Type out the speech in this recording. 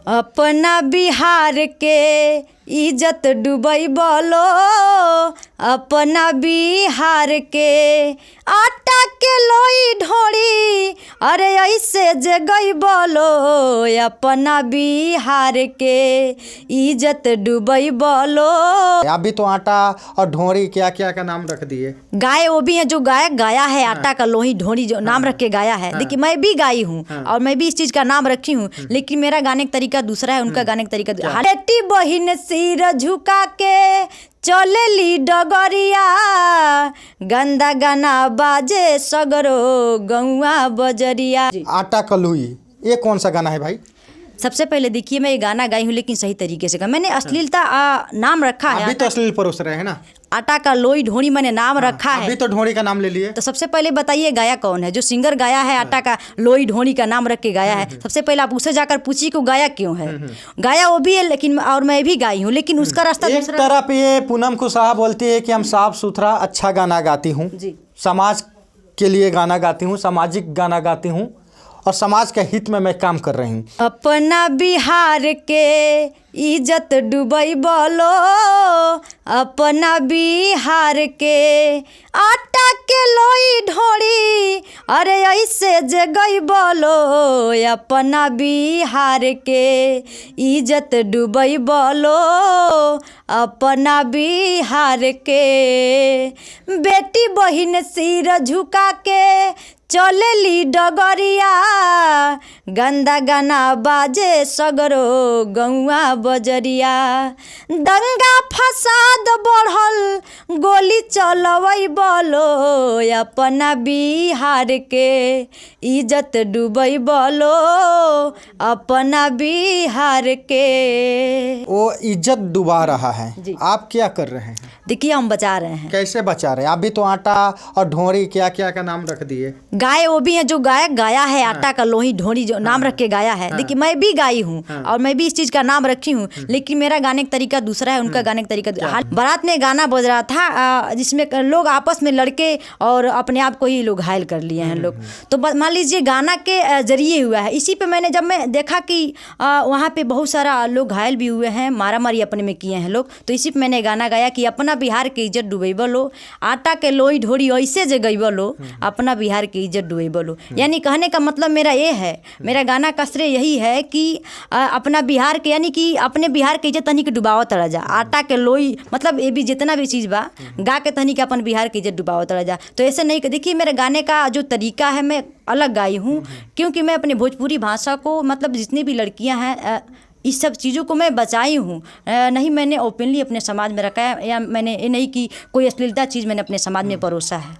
अपना बिहार के इज्जत डूबई बोलो, अपना बिहार के आटा के लोई ढोड़ी, अरे ऐसे जे गई बोलो, अपना बिहार के इज्जत डूबई बोलो। आप भी तो आटा और ढोरी क्या क्या का नाम रख दिए। गाय वो भी है जो गायक गाया है, आटा का लोही ढोरी जो नाम रख के गाया है। देखिए मैं भी गाई हूँ और मैं भी इस चीज का नाम रखी हूँ, लेकिन मेरा गाने का तरीका दूसरा है, उनका गाने का तरीका। बेटी बहिन सिर झुका के चलेली डगरिया, गंदा गाना बाजे सगरो गौआ बजरिया। आटा कलुई ये कौन सा गाना है भाई? सबसे पहले देखिए मैं ये गाना गाई हूँ, लेकिन सही तरीके से मैंने अश्लीलता नाम रखा है। अभी तो अश्लील परोस रहे हैं ना। आटा का लोई ढोरी मैंने नाम रखा है। अभी तो ढोरी का नाम ले लिए। तो सबसे पहले बताइए गाया कौन है? जो सिंगर गाया है आटा का लोई ढोरी का नाम रख के गाया है, सबसे पहले आप उसे जाकर पूछिए को गाया क्यों है। गाया वो भी है, लेकिन और मैं भी गाई हूँ, लेकिन उसका रास्ता एक तरफ ये पूनम कुशवाहा बोलती है कि हम साफ सुथरा अच्छा गाना गाती हूँ, समाज के लिए गाना गाती हूँ, सामाजिक गाना गाती हूँ और समाज के हित में मैं काम कर रही हूँ। अपना बिहार के इज्जत डूबई बोलो, अपना बिहार के आटा के लोई ढोड़ी, अरे ऐसे जे गई बोलो, अपना बिहार के इज्जत डूबई बोलो, अपना बिहार के। बेटी बहिन सिर झुका के चलेली डगरिया, गंदा गाना बाजे सगरो गौआ बजरिया। दंगा फसाद बढ़ल गोली चलवई बोलो, अपना बिहार के इज्जत डूबई बोलो, अपना बिहार के। वो इज्जत डुबा रहा है, आप क्या कर रहे हैं? देखिए हम बचा रहे हैं। कैसे बचा रहे हैं? आप भी तो आटा और ढोरी क्या क्या का नाम रख दिए। गाय वो भी है जो गायक गाया है, आटा का लोही ढोरी जो नाम रख के गाया है। देखिए मैं भी गाई हूँ और मैं भी इस चीज का नाम रखी हूँ, लेकिन मेरा गाने का तरीका दूसरा है, उनका गाने का तरीका। बारात में गाना बज रहा था जिसमें लोग आपस में लड़के और अपने आप को ही लोग घायल कर लिए हैं लोग। तो मान लीजिए गाना के जरिए हुआ है। इसी पे मैंने जब मैं देखा कि वहाँ पे बहुत सारा लोग घायल भी हुए हैं, मारा मारी अपने में किए हैं लोग, तो इसी पे मैंने गाना गाया कि अपना बिहार के इज्जत डूबई बोलो, आटा के लोई ढोरी ऐसे जे गई बोलो, अपना बिहार की इज्जत डूबई बोलो। यानी कहने का मतलब मेरा ये है, मेरा गाना का श्रेय यही है कि अपना बिहार के, यानी कि अपने बिहार के इज्जत तनी के डुबावत रह जा। आटा के लोई मतलब ये भी जितना भी चीज़ बा गा के तनी के अपन बिहार की इज्जत डुबावत रह जा। तो ऐसे नहीं। देखिए मेरे गाने का जो तरीका है मैं अलग गाई हूँ, क्योंकि मैं अपनी भोजपुरी भाषा को मतलब जितनी भी लड़कियाँ हैं इस सब चीज़ों को मैं बचाई हूँ। नहीं मैंने ओपनली अपने समाज में रखा है, या मैंने ये नहीं कि कोई अश्लीलता चीज़ मैंने अपने समाज में परोसा है।